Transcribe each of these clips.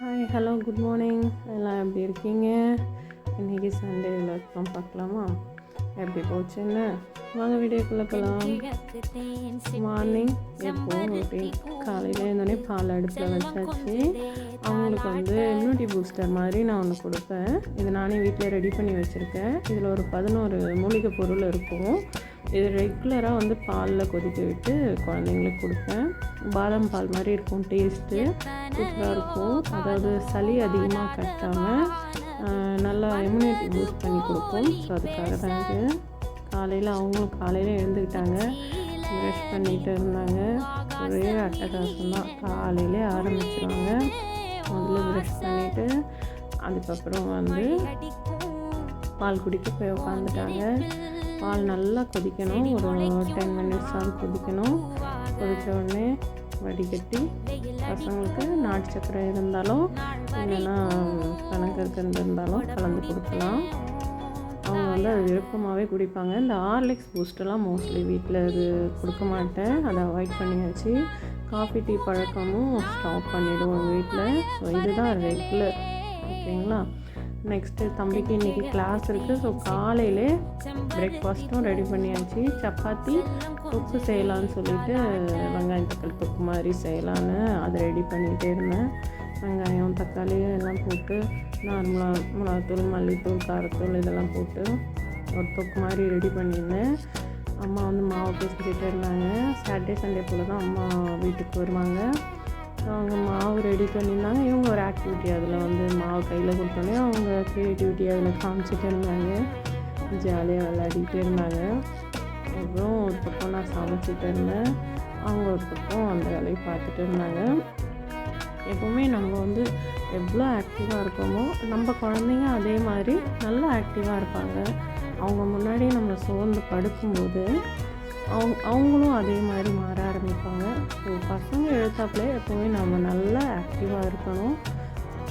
Hi hello good morning. எல்லாம் எப்படி இருக்கீங்க? இன்றைக்கி சண்டே விளக்கம் பார்க்கலாமா? எப்படி போச்சுன்னு வாங்க வீடியோக்குள்ளே போகலாம். மார்னிங் எப்போவும் ரொட்டீன் காலையில் இருந்தோடனே பால் அடுப்பில் வச்சாச்சு. அவங்களுக்கு இம்யூனிட்டி பூஸ்டர் மாதிரி நான் ஒன்று கொடுப்பேன். இது நானே வீட்டில் ரெடி பண்ணி வச்சுருக்கேன். இதில் ஒரு 11 மூலிகை பொருள் இருக்கும். இது ரெகுலராக பாலில் கொதிக்க விட்டு குழந்தைங்களுக்கு கொடுப்பேன். பாதாம் பால் மாதிரி இருக்கும், டேஸ்ட்டு சூப்பராக இருக்கும். அதாவது சளி அதிகமாக கட்டாமல் நல்லா இம்யூனிட்டி பூஸ்ட் பண்ணி கொடுக்கும். ஸோ அதுக்காக தான் இது. அவங்களும் காலையில் எழுந்துக்கிட்டாங்க, ப்ரஷ் பண்ணிகிட்டு இருந்தாங்க. ஒரே அட்டகாசம் தான். காலையிலே ஆரம்பிச்சிருவாங்க. முதல்ல ப்ரஷ் பண்ணிவிட்டு அதுக்கப்புறம் பால் குடிக்க போய் உட்காந்துட்டாங்க. பால் நல்லா கொதிக்கணும். ஒரு 10 மினிட்ஸ் கொதிக்கணும். கொதித்த உடனே வடிகட்டி பசங்களுக்கு நாட்டு சக்கரை இருந்தாலும் இல்லைன்னா பனங்கற்கண்டு இருந்தாலும் கலந்து கொடுக்கலாம். அவங்க அது விருப்பமாகவே குடிப்பாங்க. இந்த ஹார்லிக்ஸ் பூஸ்டெல்லாம் மோஸ்ட்லி வீட்டில் அது கொடுக்க மாட்டேன். அதை அவாய்ட் பண்ணியாச்சு. காஃபி டீ பழக்கமும் ஸ்டாப் பண்ணிவிடுவோம் வீட்டில். ஸோ இதுதான் ரெகுலர். ஓகேங்களா? நெக்ஸ்ட்டு தம்பிக்கு இன்றைக்கி கிளாஸ் இருக்குது. ஸோ காலையிலே பிரேக்ஃபாஸ்ட்டும் ரெடி பண்ணியாச்சு. சப்பாத்தி தொக்கு செய்யலான்னு சொல்லிவிட்டு வெங்காயம் தக்காளி தொக்கு மாதிரி செய்யலான்னு அதை ரெடி பண்ணிகிட்டே இருந்தேன். வெங்காயம் தக்காளி எல்லாம் போட்டு நார்மலாக மிளகாத்தூள், மல்லித்தூள், காரத்தூள் இதெல்லாம் போட்டு ஒரு தொக்கு மாதிரி ரெடி பண்ணியிருந்தேன். அம்மா மாவு பேசிக்கிட்டே இருந்தாங்க. சாட்டர்டே சண்டே போல் தான் அம்மா வீட்டுக்கு வருவாங்க. அவங்க மாவு ரெடி பண்ணியிருந்தாங்க. இவங்க ஒரு ஆக்டிவிட்டி அதில் மாவு கையில் கொடுத்தோன்னே அவங்க க்ரியேட்டிவிட்டி அதில் காமிச்சிட்டு இருந்தாங்க. ஜாலியாக விளையாடிட்டு இருந்தாங்க. அப்புறம் ஒரு பக்கம் நான் சமைச்சிட்டு இருந்தேன். அவங்க ஒரு பக்கம் அந்த வேலையை பார்த்துட்டு இருந்தாங்க. எப்போவுமே நம்ம எவ்வளோ ஆக்டிவாக இருக்கோமோ நம்ம குழந்தைங்க அதே மாதிரி நல்லா ஆக்டிவாக இருப்பாங்க. அவங்க முன்னாடி நம்ம சோர்ந்து படுக்கும்போது அவங்களும் அதே மாதிரி மாற ஆரம்பிப்பாங்க. ஸோ பசங்க எழுத்தாப்புல எப்போவுமே நம்ம நல்லா ஆக்டிவாக இருக்கணும்.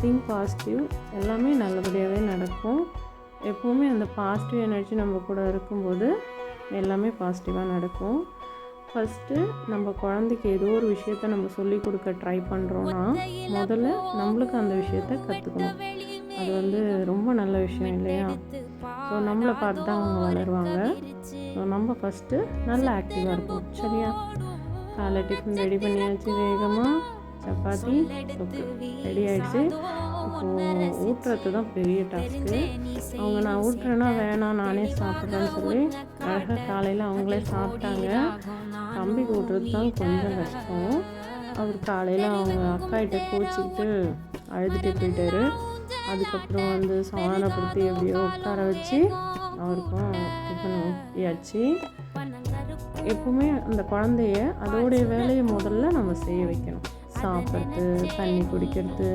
Think positive. எல்லாமே நல்லபடியாகவே நடக்கும். எப்போவுமே அந்த பாசிட்டிவ் எனர்ஜி நம்ம கூட இருக்கும்போது எல்லாமே பாசிட்டிவாக நடக்கும். ஃபஸ்ட்டு நம்ம குழந்தைக்கு ஏதோ ஒரு விஷயத்த நம்ம சொல்லிக் கொடுக்க ட்ரை பண்ணுறோன்னா முதல்ல நம்மளுக்கு அந்த விஷயத்த கற்றுக்கணும். அது ரொம்ப நல்ல விஷயம் இல்லையா? ஸோ நம்மளை பார்த்து தான் அவங்க வளருவாங்க. ஸோ நம்ம ஃபஸ்ட்டு நல்லா ஆக்டிவாக இருப்போம். சரியா? காலை டிஃபன் ரெடி பண்ணியாச்சு. வேகமாக சப்பாத்தி தொக்கு ரெடி ஆகிடுச்சு. இப்போது ஊட்டுறது தான் பெரிய டாஸ்க்கு. நான் ஊட்டுறேன்னா வேணாம் நானே சாப்பிட்றேன்னு சொல்லி அழகாக காலையில் அவங்களே சாப்பிட்டாங்க. தம்பிக்கு ஊட்டுறது தான் கொஞ்சம் கஷ்டம். அவர் காலையில் அவங்க அக்காகிட்ட கோச்சிக்கிட்டு அழுதுகிட்டே போயிட்டார். அதுக்கப்புறம் சமாதானப்படுத்தி எப்படியோ உட்கார வச்சு அவருக்கும் டிஃபன் ஊட்டியாச்சு. எப்பவுமே அந்த குழந்தைய அதோடைய வேலையை முதல்ல நம்ம செய்ய வைக்கணும். சாப்பிட்றது, தண்ணி குடிக்கிறது,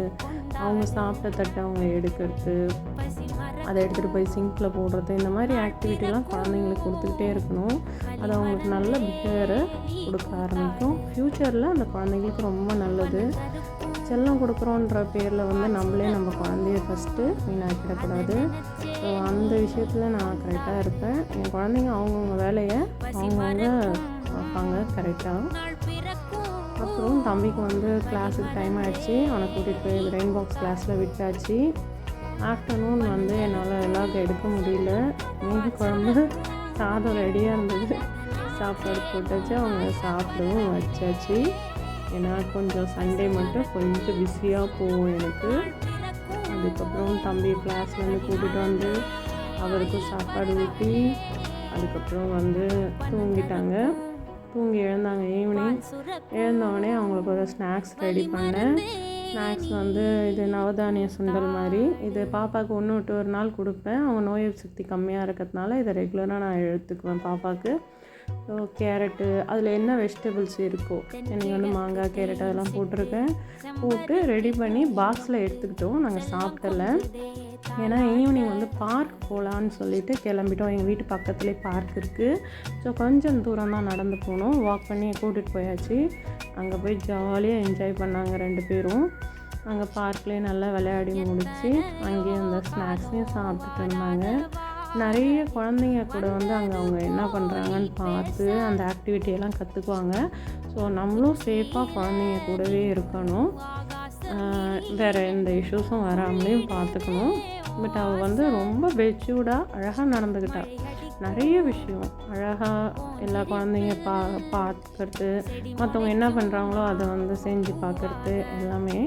அவங்க சாப்பிட்ட தட்டை அவங்க எடுக்கிறது, அதை எடுத்துகிட்டு போய் சிங்கில் போடுறது, இந்த மாதிரி ஆக்டிவிட்டிலாம் குழந்தைங்களுக்கு கொடுத்துக்கிட்டே இருக்கணும். அது அவங்களுக்கு நல்ல பிஹேவியரை கொடுக்க ஆரம்பிக்கும். ஃப்யூச்சரில் அந்த குழந்தைங்களுக்கு ரொம்ப நல்லது. செல்லம் கொடுக்குறோன்ற பேரில் நம்மளே நம்ம குழந்தைய ஃபஸ்ட்டு வீணாக்கிடக்கூடாது. ஸோ அந்த விஷயத்தில் நான் கரெக்டாக இருப்பேன். என் குழந்தைங்க அவங்கவுங்க வேலையை அவங்கவுங்க பார்ப்பாங்க கரெக்டாக. அப்புறம் தம்பிக்கு கிளாஸுக்கு டைம் ஆகிடுச்சு. அவனை கூட்டிகிட்டு போய் பிரெயின் பாக்ஸ் கிளாஸில் விட்டாச்சு. ஆஃப்டர்நூன் என்னால் விலாக் எடுக்க முடியல. மீன் குழம்பு, சாதம் ரெடியாக இருந்தது. சாப்பாடு போட்டாச்சு. அவங்க சாப்பிடவும் வச்சாச்சு. ஏன்னா கொஞ்சம் சண்டே மட்டும் கொஞ்சம் பிஸியாக போகும் எனக்கு. அதுக்கப்புறம் தம்பி கிளாஸ்லேருந்து கூட்டிகிட்டு அவருக்கும் சாப்பாடு ஊட்டி அதுக்கப்புறம் தூங்கிட்டாங்க. தூங்கி எழுந்தாங்க. ஈவினிங் எழுந்தவுடனே அவங்களுக்கு ஒரு ஸ்நாக்ஸ் ரெடி பண்ணேன். ஸ்நாக்ஸ் இது நவதானிய சுண்டல் மாதிரி. இது பாப்பாவுக்கு ஒன்று விட்டு ஒரு நாள் கொடுப்பேன். அவங்க நோய் சக்தி கம்மியாக இருக்கிறதுனால இதை ரெகுலராக நான் எடுத்துக்குவேன் பாப்பாவுக்கு. ஸோ கேரட்டு, அதில் என்ன வெஜிடபிள்ஸ் இருக்கோ, எனக்கு மாங்காய், கேரட் அதெல்லாம் போட்டு ரெடி பண்ணி பாக்ஸில் எடுத்துக்கிட்டோம். நாங்கள் சாப்பிடல. ஏன்னா ஈவினிங் பார்க் போகலான்னு சொல்லிட்டு கிளம்பிட்டோம். எங்கள் வீட்டு பக்கத்துலேயே பார்க் இருக்குது. ஸோ கொஞ்சம் தூரம் தான் நடந்து போகணும். வாக் பண்ணி கூட்டிகிட்டு போயாச்சு. அங்கே போய் ஜாலியாக என்ஜாய் பண்ணாங்க 2 பேரும். அங்கே பார்க்லேயே நல்லா விளையாடி முடித்து அங்கேயே அந்த ஸ்நாக்ஸையும் சாப்பிட்டுட்டு இருந்தாங்க. நிறைய குழந்தைங்க கூட அங்கே அவங்க என்ன பண்ணுறாங்கன்னு பார்த்து அந்த ஆக்டிவிட்டியெல்லாம் கற்றுக்குவாங்க. ஸோ நம்மளும் சேஃபாக குழந்தைங்க கூடவே இருக்கணும். வேறு எந்த இஷ்யூஸும் வராமலேயும் பார்த்துக்கணும். பட் அவள் வந்து ரொம்ப மெச்சூர்டாக அழகாக நடந்துக்கிட்டா. நிறைய விஷயம் அழகாக எல்லா குழந்தைங்க பார்க்கறது, மற்றவங்க என்ன பண்ணுறாங்களோ அதை வந்து செஞ்சு பார்க்குறது எல்லாமே.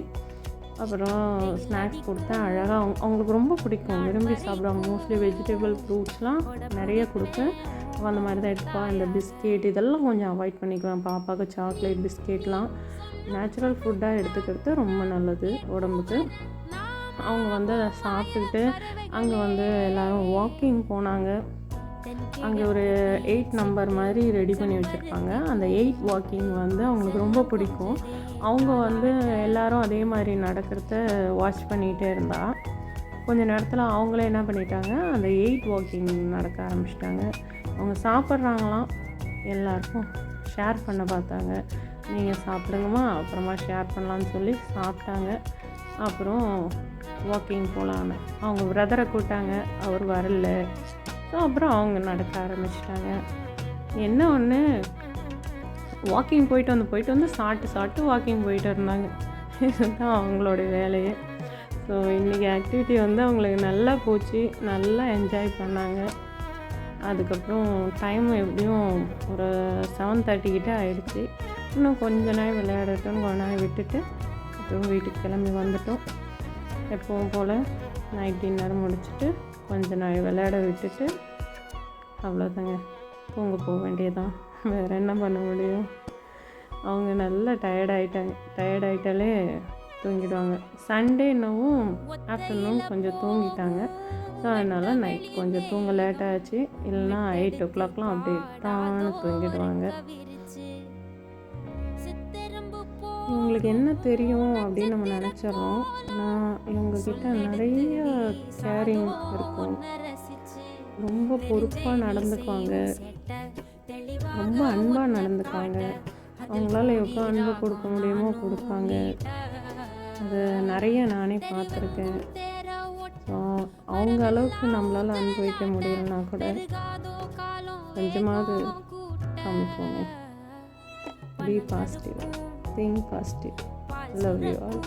அப்புறம் ஸ்நாக்ஸ் கொடுத்தேன். அழகாக அவங்களுக்கு ரொம்ப பிடிக்கும், விரும்பி சாப்பிடுவாங்க. மோஸ்ட்லி வெஜிடபிள் ஃப்ரூட்ஸ்லாம் நிறைய கொடுப்பேன். அந்த மாதிரி தான் எடுத்துப்பா. இந்த பிஸ்கெட் இதெல்லாம் கொஞ்சம் அவாய்ட் பண்ணிக்குவேன். பாப்பாவுக்கு சாக்லேட் பிஸ்கெட்லாம் நேச்சுரல் ஃபுட்டாக எடுத்துக்கிறது ரொம்ப நல்லது உடம்புக்கு. அவங்க வந்து அதை சாப்பிட்டுக்கிட்டு அங்கே வந்து எல்லோரும் வாக்கிங் போனாங்க. அங்கே ஒரு 8 நம்பர் மாதிரி ரெடி பண்ணி வச்சுருப்பாங்க. அந்த 8 வாக்கிங் வந்து அவங்களுக்கு ரொம்ப பிடிக்கும். அவங்க வந்து எல்லோரும் அதே மாதிரி நடக்கிறத வாட்ச் பண்ணிகிட்டே இருந்தா. கொஞ்சம் நேரத்தில் அவங்களே என்ன பண்ணிட்டாங்க, அந்த 8 வாக்கிங் நடக்க ஆரம்பிச்சிட்டாங்க. அவங்க சாப்பிட்றாங்களாம், எல்லாருக்கும் ஷேர் பண்ண பார்த்தாங்க. நீங்கள் சாப்பிடுங்கம்மா, அப்புறமா ஷேர் பண்ணலான்னு சொல்லி சாப்பிட்டாங்க. அப்புறம் வாக்கிங் போகலான்னு அவங்க பிரதரை கூப்பிட்டாங்க. அவர் வரல. ஸோ அப்புறம் அவங்க நடக்க ஆரம்பிச்சிட்டாங்க. என்ன ஒன்று, வாக்கிங் போயிட்டு வந்து சாப்பிட்டு வாக்கிங் போயிட்டு இருந்தாங்க. இதுதான் அவங்களோட வேலையே. ஸோ இன்றைக்கி ஆக்டிவிட்டி வந்து அவங்களுக்கு நல்லா போச்சு, நல்லா என்ஜாய் பண்ணாங்க. அதுக்கப்புறம் டைம் எப்படியும் ஒரு 7:30 கிட்டே ஆகிடுச்சு. இன்னும் கொஞ்ச நேரம் விளையாடட்டும்னு கொஞ்ச நேரம் விட்டுட்டு அப்புறம் வீட்டுக்கு கிளம்பி வந்துட்டோம். எப்பவும் போல் நைட் டின்னர் முடிச்சுட்டு கொஞ்ச நேரம் விளையாட விட்டுட்டு அவ்வளோதாங்க, தூங்க போக வேண்டியதான். வேறு என்ன பண்ண முடியும்? அவங்க நல்லா டயர்டாயிட்டாலே தூங்கிடுவாங்க. சண்டேன்னவும் ஆஃப்டர்நூன் கொஞ்சம் தூங்கிட்டாங்க. ஸோ அதனால் நைட் கொஞ்சம் தூங்க லேட்டாகிடுச்சு. இல்லைனா 8 o'clockலாம் அப்படியே தானே தூங்கிடுவாங்க. இவங்களுக்கு என்ன தெரியும் அப்படின்னு நம்ம நினச்சிட்றோம். ஆனால் இவங்கக்கிட்ட நிறைய கேரிங் இருக்கும். ரொம்ப பொறுப்பாக நடந்துக்குவாங்க, ரொம்ப அன்பாக நடந்துக்குவாங்க. அவங்களால எவ்வளோ அன்பு கொடுக்க முடியுமோ கொடுப்பாங்க. அது நிறைய நானே பார்த்துருக்கேன். ஸோ அவங்க அளவுக்கு நம்மளால் அனுபவிக்க முடியலன்னா கூட கொஞ்சமாவது காமிப்போங்க. Be positive, think positive, love you all.